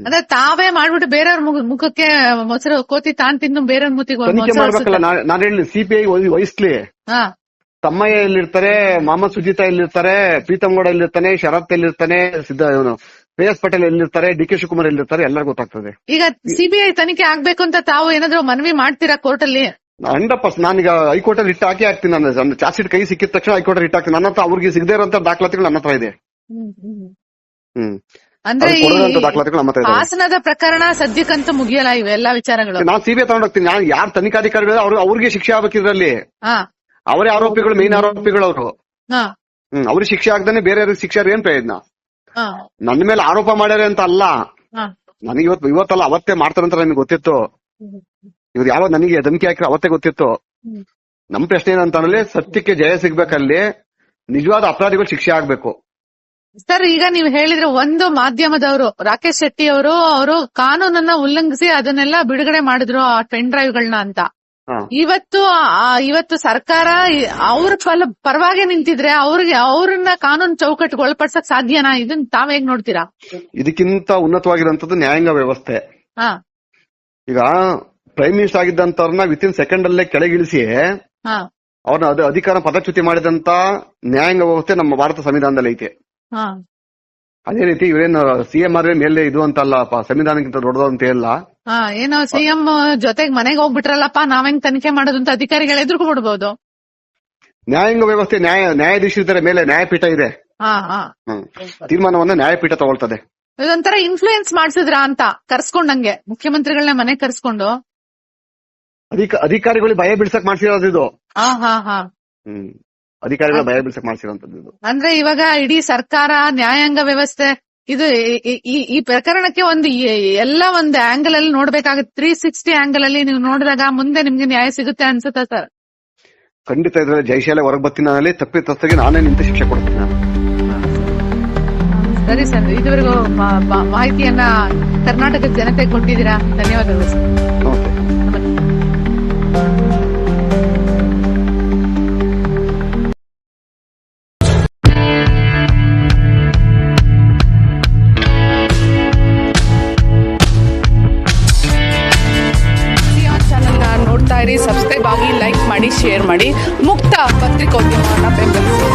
ಅಂದ್ರೆ ತಾವೇ ಮಾಡ್ಬಿಟ್ಟು ಬೇರೆಯವ್ರ ಮುಖಕ್ಕೆ ಮೊಸರು ಕೋತಿ ತಾನ್ ತಿನ್ನು ಬೇರೆಯವ್ರ ಮುತ್ತಿಗೆ ತನಿಖೆ ಮಾಡ್ಬೇಕಲ್ಲ. ನಾನ್ ಹೇಳಿ ಸಿಪಿಐ ವಹಿಸ್ಲಿ. ತಮ್ಮಯ್ಯ ಎಲ್ಲಿರ್ತಾರೆ, ಮೊಹಮ್ಮದ್ ಸುಜಿತಾ ಎಲ್ಲಿರ್ತಾರೆ, ಪ್ರೀತಮ್ ಗೌಡ ಎಲ್ಲಿರ್ತಾನೆ, ಶರತ್ ಎಲ್ಲಿರ್ತಾನೆ, ಇವನು PS ಪಟೇಲ್ ಎಲ್ಲಿರ್ತಾರೆ, ಡಿ ಕೆ ಶಿವಕುಮಾರ್ ಎಲ್ಲಿರ್ತಾರೆ, ಎಲ್ಲರಿಗೂ ಗೊತ್ತಾಗ್ತದೆ. ಈಗ ಸಿಬಿಐ ತನಿಖೆ ಆಗ್ಬೇಕು ಅಂತ ತಾವು ಏನಾದ್ರು ಮನವಿ ಮಾಡ್ತೀರಾ ಕೋರ್ಟ್ ಅಲ್ಲಿ? 100%. ನಾನೀಗ ಹೈಕೋರ್ಟ್ ಅಲ್ಲಿ ರಿಟ್ ಹಾಕ್ತೀನಿ. ನಾನು ಚಾರ್ಜ್ ಶೀಟ್ ಕೈ ಸಿಕ್ಕಿದ ತಕ್ಷಣ ಹೈಕೋರ್ಟ್ ರಿಟ್ ಹಾಕ್ತೀನಿ. ನನ್ನ ಹತ್ರ ಅವ್ರಿಗೆ ಸಿಗದೇ ಇರೋಂತ ದಾಖಲಾತಿಗಳು ನನ್ನ ಹತ್ರ ಇದೆ. ಅಂದ್ರೆ ದಾಖಲಾತಿಗಳು ನಮ್ಮ ಹತ್ರ ಇದೆ. ಹಾಸನದ ಪ್ರಕರಣ ಸದ್ಯಕ್ಕಂತೂ ಮುಗಿಯಲ್ಲ ಇವೆಲ್ಲಾ ವಿಚಾರಗಳು. ನಾನು ಸಿಬಿಐ ತಗೊಂಡೋಗ್ತೀನಿ. ನಾನು ಯಾರು ತನಿಖಾಧಿಕಾರಿಗಳು ಅವ್ರಿಗೆ ಶಿಕ್ಷೆ ಆಗ್ಬೇಕು ಇದ್ರಲ್ಲಿ. ಅವರೇ ಆರೋಪಿಗಳು, ಮೇನ್ ಆರೋಪಿಗಳು ಅವರು. ಅವ್ರಿಗೆ ಶಿಕ್ಷೆ ಆಗದೇನೆ ಬೇರೆಯವ್ರಿಗೆ ಶಿಕ್ಷೆ ಏನ್ ಪ್ರಯೋಜನ? ನನ್ನ ಮೇಲೆ ಆರೋಪ ಮಾಡ್ಯಾರೆ ಅಂತ ಅಲ್ಲ, ನನಗೆ ಇವತ್ತಲ್ಲ ಅವತ್ತೇ ಮಾಡ್ತಾರಂತ ನನಗೆ ಗೊತ್ತಿತ್ತು. ಇವ್ರು ಯಾವ ನನಗೆ ಧಮಕಿ ಹಾಕಿರೋ ಅವತ್ತೇ ಗೊತ್ತಿತ್ತು. ನಮ್ ಪ್ರಶ್ನೆ ಏನಂತಂದ್ರೆ ಸತ್ಯಕ್ಕೆ ಜಯ ಸಿಗ್ಬೇಕಲ್ಲಿ, ನಿಜವಾದ ಅಪರಾಧಿಗಳು ಶಿಕ್ಷೆ ಆಗ್ಬೇಕು. ಸರ್, ಈಗ ನೀವು ಹೇಳಿದ್ರೆ ಒಂದು ಮಾಧ್ಯಮದವರು ರಾಕೇಶ್ ಶೆಟ್ಟಿ ಅವರು ಕಾನೂನನ್ನ ಉಲ್ಲಂಘಿಸಿ ಅದನ್ನೆಲ್ಲ ಬಿಡುಗಡೆ ಮಾಡಿದ್ರು ಆ ಪೆನ್ ಡ್ರೈವ್ಗಳನ್ನ ಅಂತ. ಇವತ್ತು ಸರ್ಕಾರ ಅವ್ರ ಪರವಾಗಿ ನಿಂತಿದ್ರೆ ಅವ್ರನ್ನ ಕಾನೂನು ಚೌಕಟ್ಟಿಗೆ ಒಳಪಡಿಸಕ್ ಸಾಧ್ಯನಾ? ಇದನ್ನ ತಾವ್ ಹೇಗ್ ನೋಡ್ತೀರಾ? ಇದಕ್ಕಿಂತ ಉನ್ನತವಾಗಿರುವಂತದ್ದು ನ್ಯಾಯಾಂಗ ವ್ಯವಸ್ಥೆ. ಈಗ ಪ್ರೈಮ್ ಮಿನಿಸ್ಟರ್ ಆಗಿದ್ದಂತವ್ರನ್ನ ವಿತಿನ್ ಸೆಕೆಂಡ್ ಅಲ್ಲೇ ಕೆಳಗಿಳಿಸಿ ಅವ್ರನ್ನ ಅಧಿಕಾರ ಪದಚ್ಯುತಿ ಮಾಡಿದಂತ ನ್ಯಾಯಾಂಗ ವ್ಯವಸ್ಥೆ ನಮ್ಮ ಭಾರತ ಸಂವಿಧಾನದಲ್ಲಿ ಐತೆ. ಅದೇ ರೀತಿ ಇವ್ರೇನು ಸಿಎಂ ಆದ್ರೆ ಮೇಲೆ ಇದು ಅಂತಲ್ಲಪ್ಪ, ಸಂವಿಧಾನಕ್ಕಿಂತ ದೊಡ್ಡದು ಅಂತ ಇಲ್ಲ. ಏನೋ ಸಿಎಂ ಜೊತೆಗೆ ಮನೆಗೆ ಹೋಗ್ಬಿಟ್ರಲ್ಲಪ್ಪ, ನಾವೆಂಗ್ ತನಿಖೆ ಮಾಡೋದು ಅಂತ ಅಧಿಕಾರಿಗಳು ಎದುರು ಬಿಡ್ಬೋದು. ನ್ಯಾಯಾಂಗ ವ್ಯವಸ್ಥೆ ನ್ಯಾಯಾಧೀಶರಿದ್ದಾರೆ, ಮೇಲೆ ನ್ಯಾಯಪೀಠ ಇದೆ. ತೀರ್ಮಾನವನ್ನ ನ್ಯಾಯಪೀಠ ತಗೊಳ್ತದೆ. ಇದೊಂಥರ ಇನ್ಫ್ಲೂಯೆನ್ಸ್ ಮಾಡ್ಸಿದ್ರ ಅಂತ ಕರ್ಸ್ಕೊಂಡಂಗೆ ಮುಖ್ಯಮಂತ್ರಿಗಳನ್ನ ಮನೆ ಕರ್ಸ್ಕೊಂಡು ಅಧಿಕಾರಿಗಳಿಗೆ ಭಯ ಬಿಡ್ಸಕ್ ಮಾಡ್ಸಿರೋದು ಇದು. ಅಧಿಕಾರಿಗಳು ಭಯ ಬಿಡ್ಸಕ್ ಮಾಡ್ಸಿರೋಂಥದ್ದು. ಅಂದ್ರೆ ಇವಾಗ ಇಡೀ ಸರ್ಕಾರ, ನ್ಯಾಯಾಂಗ ವ್ಯವಸ್ಥೆ ಇದು ಈ ಪ್ರಕರಣಕ್ಕೆ ಒಂದು ಆಂಗಲ್ ಅಲ್ಲಿ ನೋಡ್ಬೇಕಾಗುತ್ತೆ. 360 ಆಂಗಲ್ ಅಲ್ಲಿ ನೀವು ನೋಡಿದಾಗ ಮುಂದೆ ನಿಮ್ಗೆ ನ್ಯಾಯ ಸಿಗುತ್ತೆ ಅನ್ಸುತ್ತಾ ಸರ್? ಖಂಡಿತ. ಇದ್ರಲ್ಲಿ ಜಯಶಾಲೆ ಹೊರಗೆ ಬರ್ತೀನಿ, ತಪ್ಪಿತಸ್ಥರಿಗೆ ನಾನೇ ನಿಂತು ಶಿಕ್ಷೆ ಕೊಡ್ತೀನಿ ನಾನು. ಸರಿ ಸರ್, ಇದುವರೆಗೂ ಮಾಹಿತಿಯನ್ನ ಕರ್ನಾಟಕದ ಜನತೆ ಕೊಟ್ಟಿದ್ದೀರಾ, ಧನ್ಯವಾದಗಳು ಸರ್. ನಮಸ್ತೆ. ಸಬ್ಸ್ಕ್ರೈಬ್ ಆಗಿ, ಲೈಕ್ ಮಾಡಿ, ಶೇರ್ ಮಾಡಿ. ಮುಕ್ತ ಪತ್ರಿಕೋದ್ಯಮವನ್ನು ಬೆಂಬಲಿಸಿ.